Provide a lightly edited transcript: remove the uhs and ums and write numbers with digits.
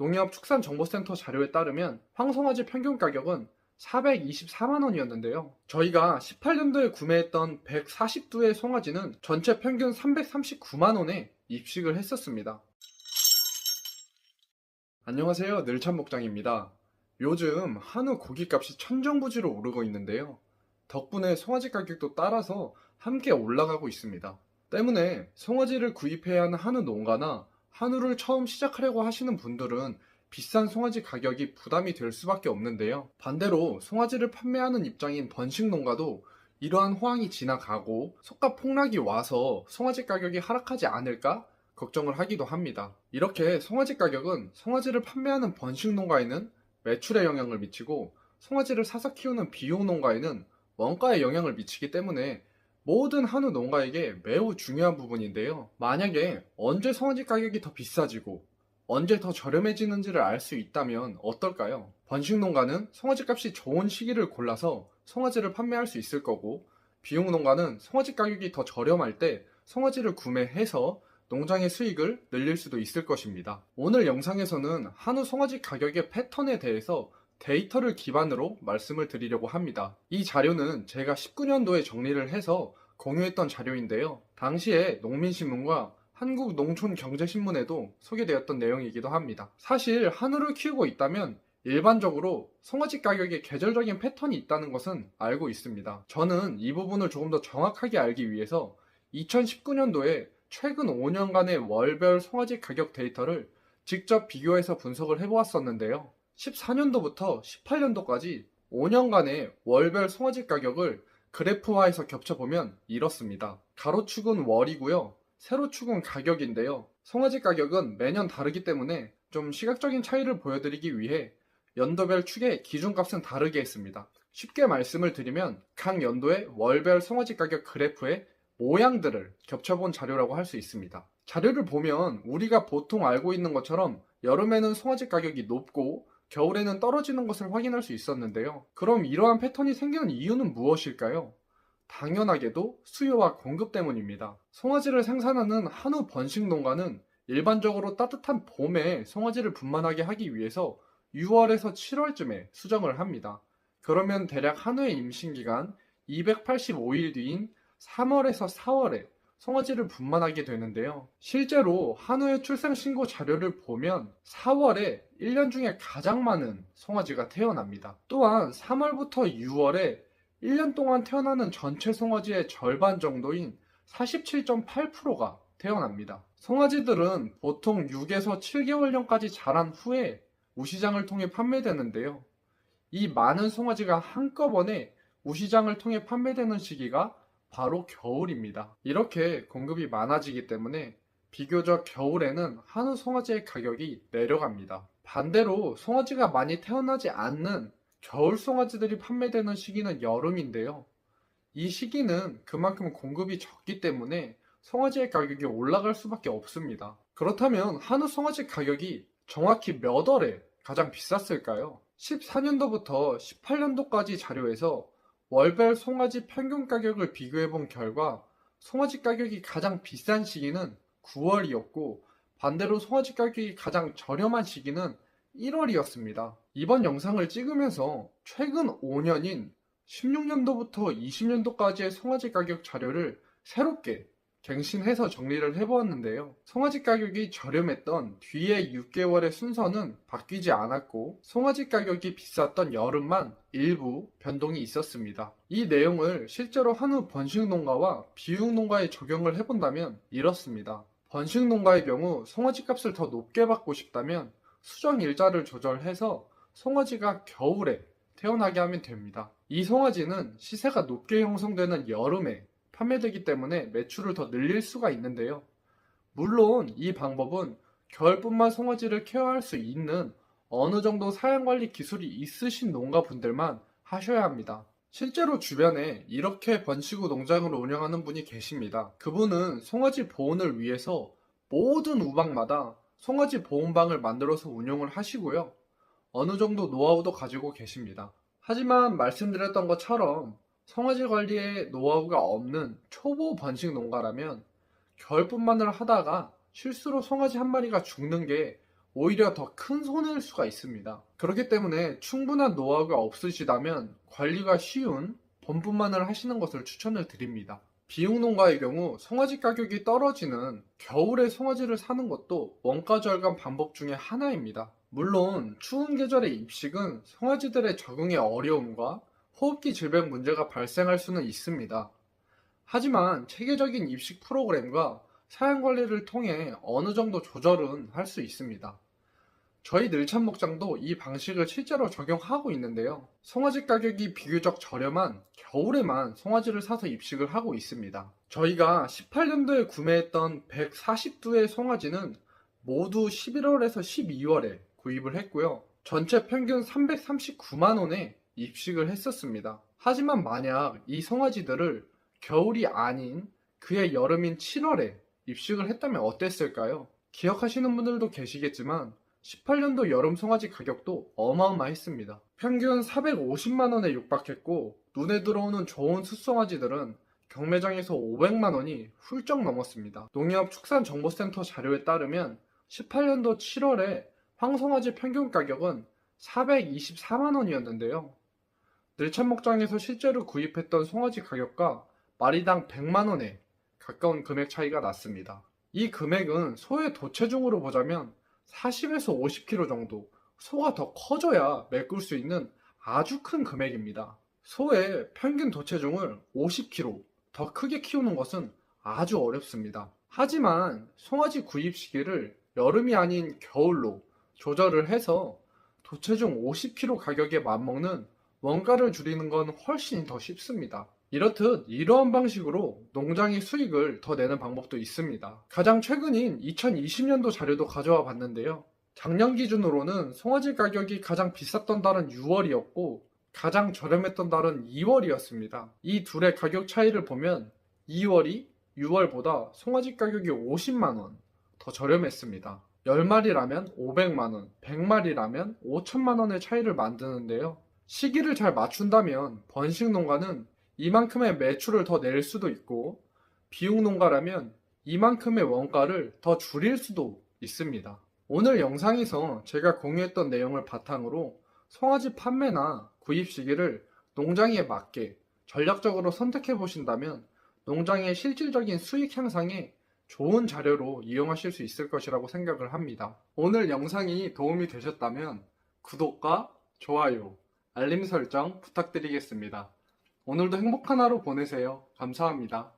농협축산정보센터 자료에 따르면 황송아지 평균 가격은 424만 원이었는데요. 저희가 18년도에 구매했던 140두의 송아지는 전체 평균 339만 원에 입식을 했었습니다. 안녕하세요. 늘참목장입니다. 요즘 한우 고기값이 천정부지로 오르고 있는데요. 덕분에 송아지 가격도 따라서 함께 올라가고 있습니다. 때문에 송아지를 구입해야 하는 한우 농가나 한우를 처음 시작하려고 하시는 분들은 비싼 송아지 가격이 부담이 될 수밖에 없는데요. 반대로 송아지를 판매하는 입장인 번식 농가도 이러한 호황이 지나가고 속가 폭락이 와서 송아지 가격이 하락하지 않을까 걱정을 하기도 합니다. 이렇게 송아지 가격은 송아지를 판매하는 번식 농가에는 매출에 영향을 미치고 송아지를 사서 키우는 비용 농가에는 원가에 영향을 미치기 때문에 모든 한우 농가에게 매우 중요한 부분인데요. 만약에 언제 송아지 가격이 더 비싸지고 언제 더 저렴해지는지를 알 수 있다면 어떨까요? 번식 농가는 송아지 값이 좋은 시기를 골라서 송아지를 판매할 수 있을 거고, 비용 농가는 송아지 가격이 더 저렴할 때 송아지를 구매해서 농장의 수익을 늘릴 수도 있을 것입니다. 오늘 영상에서는 한우 송아지 가격의 패턴에 대해서 데이터를 기반으로 말씀을 드리려고 합니다. 이 자료는 제가 19년도에 정리를 해서 공유했던 자료인데요. 당시에 농민신문과 한국농촌경제신문에도 소개되었던 내용이기도 합니다. 사실 한우를 키우고 있다면 일반적으로 송아지 가격에 계절적인 패턴이 있다는 것은 알고 있습니다. 저는 이 부분을 조금 더 정확하게 알기 위해서 2019년도에 최근 5년간의 월별 송아지 가격 데이터를 직접 비교해서 분석을 해보았었는데요. 14년도부터 18년도까지 5년간의 월별 송아지 가격을 그래프화해서 겹쳐보면 이렇습니다. 가로축은 월이고요. 세로축은 가격인데요. 송아지 가격은 매년 다르기 때문에 좀 시각적인 차이를 보여드리기 위해 연도별 축의 기준값은 다르게 했습니다. 쉽게 말씀을 드리면 각 연도의 월별 송아지 가격 그래프의 모양들을 겹쳐본 자료라고 할 수 있습니다. 자료를 보면 우리가 보통 알고 있는 것처럼 여름에는 송아지 가격이 높고 겨울에는 떨어지는 것을 확인할 수 있었는데요. 그럼 이러한 패턴이 생기는 이유는 무엇일까요? 당연하게도 수요와 공급 때문입니다. 송아지를 생산하는 한우 번식 농가는 일반적으로 따뜻한 봄에 송아지를 분만하게 하기 위해서 6월에서 7월쯤에 수정을 합니다. 그러면 대략 한우의 임신기간 285일 뒤인 3월에서 4월에 송아지를 분만하게 되는데요. 실제로 한우의 출생신고 자료를 보면 4월에 1년 중에 가장 많은 송아지가 태어납니다. 또한 3월부터 6월에 1년 동안 태어나는 전체 송아지의 절반 정도인 47.8%가 태어납니다. 송아지들은 보통 6에서 7개월령까지 자란 후에 우시장을 통해 판매되는데요. 이 많은 송아지가 한꺼번에 우시장을 통해 판매되는 시기가 바로 겨울입니다. 이렇게 공급이 많아지기 때문에 비교적 겨울에는 한우 송아지의 가격이 내려갑니다. 반대로 송아지가 많이 태어나지 않는 겨울 송아지들이 판매되는 시기는 여름인데요. 이 시기는 그만큼 공급이 적기 때문에 송아지의 가격이 올라갈 수밖에 없습니다. 그렇다면 한우 송아지 가격이 정확히 몇 월에 가장 비쌌을까요? 14년도부터 18년도까지 자료에서 월별 송아지 평균 가격을 비교해본 결과 송아지 가격이 가장 비싼 시기는 9월이었고 반대로 송아지 가격이 가장 저렴한 시기는 1월이었습니다. 이번 영상을 찍으면서 최근 5년인 16년도부터 20년도까지의 송아지 가격 자료를 새롭게 갱신해서 정리를 해보았는데요. 송아지 가격이 저렴했던 뒤에 6개월의 순서는 바뀌지 않았고 송아지 가격이 비쌌던 여름만 일부 변동이 있었습니다. 이 내용을 실제로 한우 번식 농가와 비육 농가에 적용을 해본다면 이렇습니다. 번식 농가의 경우 송아지 값을 더 높게 받고 싶다면 수정 일자를 조절해서 송아지가 겨울에 태어나게 하면 됩니다. 이 송아지는 시세가 높게 형성되는 여름에 판매되기 때문에 매출을 더 늘릴 수가 있는데요. 물론 이 방법은 겨울뿐만 송아지를 케어할 수 있는 어느 정도 사양관리 기술이 있으신 농가분들만 하셔야 합니다. 실제로 주변에 이렇게 번식우 농장을 운영하는 분이 계십니다. 그분은 송아지 보온을 위해서 모든 우방마다 송아지 보온방을 만들어서 운영을 하시고요. 어느 정도 노하우도 가지고 계십니다. 하지만 말씀드렸던 것처럼 송아지 관리에 노하우가 없는 초보 번식 농가라면 겨울분만을 하다가 실수로 송아지 한 마리가 죽는 게 오히려 더 큰 손해일 수가 있습니다. 그렇기 때문에 충분한 노하우가 없으시다면 관리가 쉬운 번분만을 하시는 것을 추천을 드립니다. 비육농가의 경우 송아지 가격이 떨어지는 겨울에 송아지를 사는 것도 원가 절감 방법 중에 하나입니다. 물론 추운 계절의 입식은 송아지들의 적응에 어려움과 호흡기 질병 문제가 발생할 수는 있습니다. 하지만 체계적인 입식 프로그램과 사양 관리를 통해 어느 정도 조절은 할 수 있습니다. 저희 늘참 목장도 이 방식을 실제로 적용하고 있는데요. 송아지 가격이 비교적 저렴한 겨울에만 송아지를 사서 입식을 하고 있습니다. 저희가 18년도에 구매했던 140두의 송아지는 모두 11월에서 12월에 구입을 했고요. 전체 평균 339만원에 입식을 했었습니다. 하지만 만약 이 송아지들을 겨울이 아닌 그해 여름인 7월에 입식을 했다면 어땠을까요? 기억하시는 분들도 계시겠지만 18년도 여름 송아지 가격도 어마어마했습니다. 평균 450만원에 육박했고 눈에 들어오는 좋은 숫송아지들은 경매장에서 500만원이 훌쩍 넘었습니다. 농협축산정보센터 자료에 따르면 18년도 7월에 황송아지 평균 가격은 424만원이었는데요. 늘참 목장에서 실제로 구입했던 송아지 가격과 마리당 100만원에 가까운 금액 차이가 났습니다. 이 금액은 소의 도체중으로 보자면 40에서 50kg 정도, 소가 더 커져야 메꿀 수 있는 아주 큰 금액입니다. 소의 평균 도체중을 50kg 더 크게 키우는 것은 아주 어렵습니다. 하지만 송아지 구입 시기를 여름이 아닌 겨울로 조절을 해서 도체중 50kg 가격에 맞먹는 원가를 줄이는 건 훨씬 더 쉽습니다. 이렇듯 이러한 방식으로 농장이 수익을 더 내는 방법도 있습니다. 가장 최근인 2020년도 자료도 가져와 봤는데요. 작년 기준으로는 송아지 가격이 가장 비쌌던 달은 6월이었고 가장 저렴했던 달은 2월이었습니다. 이 둘의 가격 차이를 보면 2월이 6월보다 송아지 가격이 50만원 더 저렴했습니다. 10마리라면 500만원, 100마리라면 5천만원의 차이를 만드는데요. 시기를 잘 맞춘다면 번식 농가는 이만큼의 매출을 더 낼 수도 있고 비육농가라면 이만큼의 원가를 더 줄일 수도 있습니다. 오늘 영상에서 제가 공유했던 내용을 바탕으로 송아지 판매나 구입 시기를 농장에 맞게 전략적으로 선택해 보신다면 농장의 실질적인 수익 향상에 좋은 자료로 이용하실 수 있을 것이라고 생각을 합니다. 오늘 영상이 도움이 되셨다면 구독과 좋아요, 알림 설정 부탁드리겠습니다. 오늘도 행복한 하루 보내세요. 감사합니다.